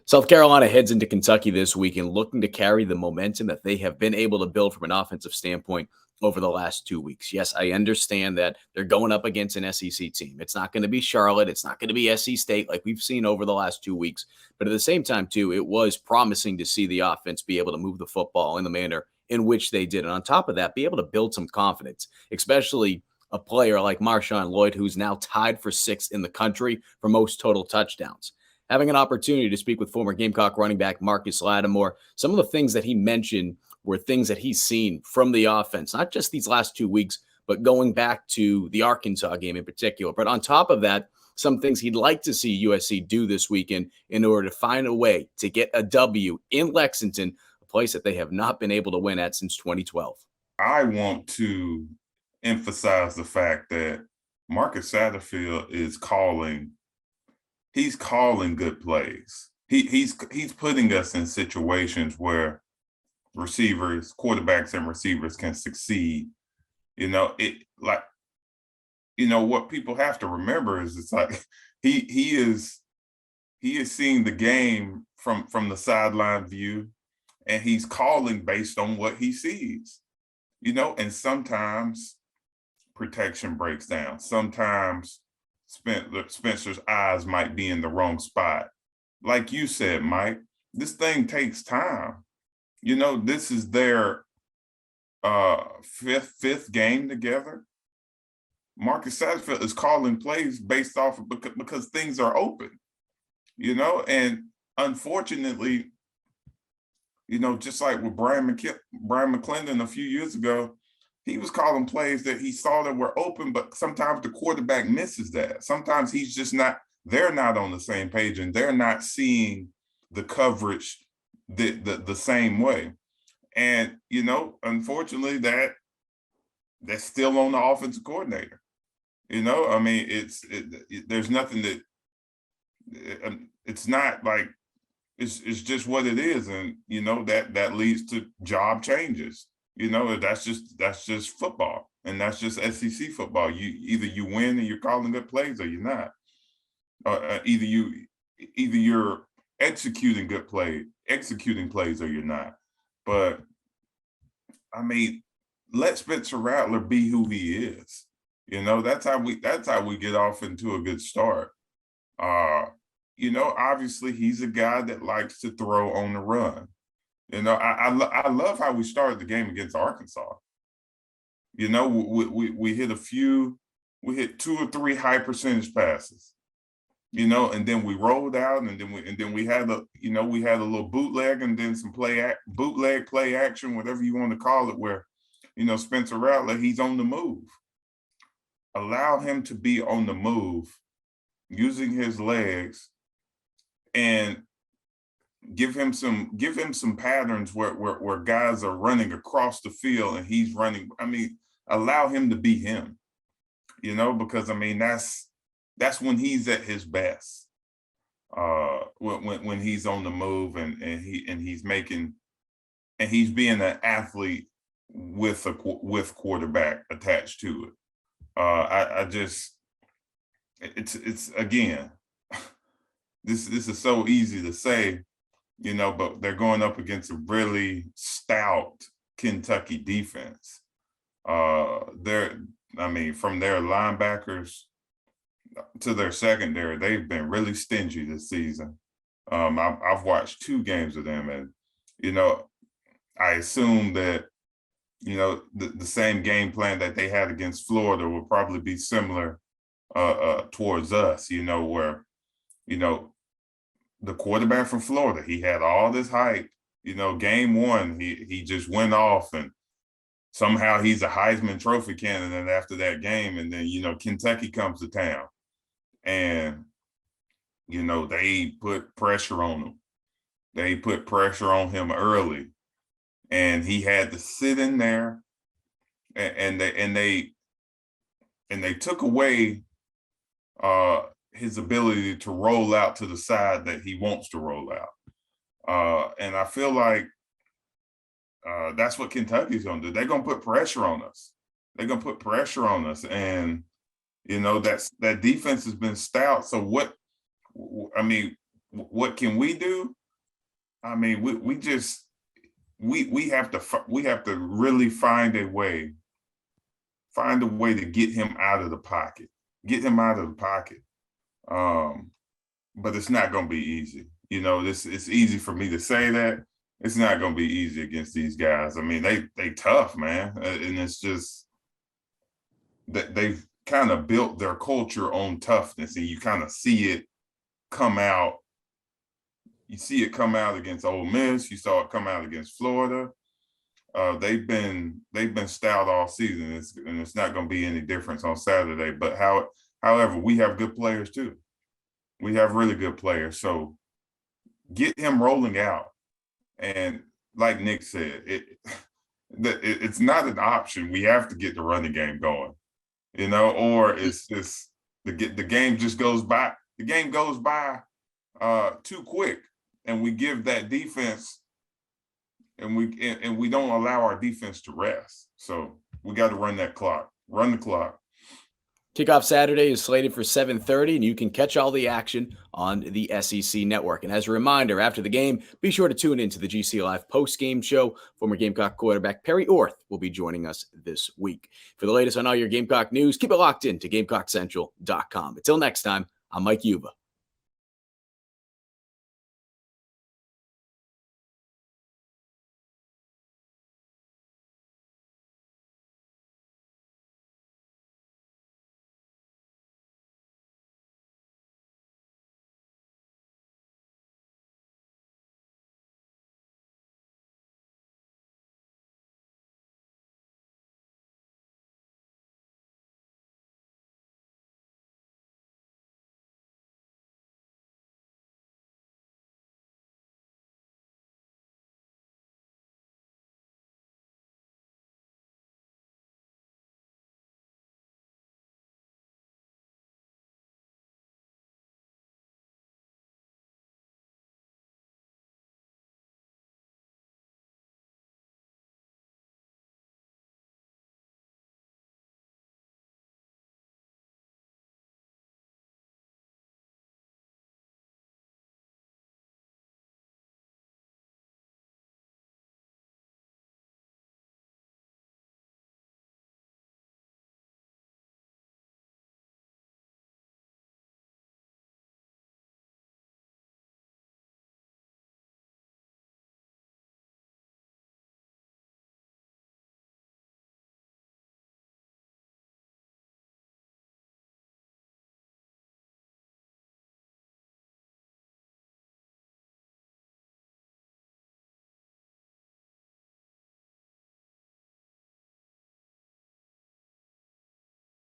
South Carolina heads into Kentucky this weekend looking to carry the momentum that they have been able to build from an offensive standpoint over the last 2 weeks. Yes, I understand that they're going up against an SEC team. It's not going to be Charlotte. It's not going to be SC State like we've seen over the last 2 weeks. But at the same time, too, it was promising to see the offense be able to move the football in the manner in which they did. And on top of that, be able to build some confidence, especially a player like Marshawn Lloyd, who's now tied for sixth in the country for most total touchdowns. Having an opportunity to speak with former Gamecock running back Marcus Lattimore, some of the things that he mentioned were things that he's seen from the offense, not just these last 2 weeks, but going back to the Arkansas game in particular. But on top of that, some things he'd like to see USC do this weekend in order to find a way to get a W in Lexington, a place that they have not been able to win at since 2012. I want to emphasize the fact that Marcus Satterfield is calling good plays. He's putting us in situations where quarterbacks and receivers can succeed. What people have to remember is it's like he is seeing the game from the sideline view, and he's calling based on what he sees. And sometimes protection breaks down. Sometimes Spencer's eyes might be in the wrong spot. Like you said, Mike, this thing takes time. This is their fifth game together. Marcus Satterfield is calling plays based off of because things are open, and unfortunately, just like with Brian McClendon a few years ago, he was calling plays that he saw that were open, but sometimes the quarterback misses that. Sometimes he's just they're not on the same page, and they're not seeing the coverage the same way. And, unfortunately, that's still on the offensive coordinator. There's nothing that it's not like it's just what it is. And, that leads to job changes. That's just football, and that's just SEC football. Either you win and you're calling good plays, or you're not. Either you're executing plays, or you're not. But let Spencer Rattler be who he is. That's how we get off into a good start. Obviously he's a guy that likes to throw on the run. I love how we started the game against Arkansas. We hit 2 or 3 high percentage passes, and then we rolled out, and then we had a little bootleg, and then some bootleg play action, whatever you want to call it, where, Spencer Rattler, he's on the move. Allow him to be on the move, using his legs, and give him some patterns where guys are running across the field and he's running. Allow him to be him, because that's when he's at his best. When he's on the move and he's being an athlete with quarterback attached to it. It's again, this is so easy to say, but they're going up against a really stout Kentucky defense. From their linebackers to their secondary, they've been really stingy this season. I've watched 2 games of them, and I assume that the same game plan that they had against Florida will probably be similar towards us. Where the quarterback from Florida, he had all this hype. Game 1, he just went off, and somehow he's a Heisman Trophy candidate after that game. And then Kentucky comes to town, and they put pressure on him. They put pressure on him early, and he had to sit in there, and they took away his ability to roll out to the side that he wants to roll out. And I feel like that's what Kentucky's going to do. They're going to put pressure on us. And that defense has been stout. So what can we do? I mean, we have to really find a way to get him out of the pocket. Get him out of the pocket. But it's not going to be easy. It's easy for me to say that. It's not going to be easy against these guys. I mean, they tough, man, and it's just that they've kind of built their culture on toughness, and you kind of see it come out. You see it come out against Ole Miss. You saw it come out against Florida. They've been stout all season, and it's not going to be any difference on Saturday. But however, we have good players too. We have really good players. So get him rolling out. And like Nick said, it's not an option. We have to get the running game going, or it's just the game just goes by. The game goes by too quick, and we give that defense, and we don't allow our defense to rest. So we got to run the clock. Kickoff Saturday is slated for 7:30, and you can catch all the action on the SEC Network. And as a reminder, after the game, be sure to tune into the GC Live post-game show. Former Gamecock quarterback Perry Orth will be joining us this week. For the latest on all your Gamecock news, keep it locked in to GamecockCentral.com. Until next time, I'm Mike Yuba.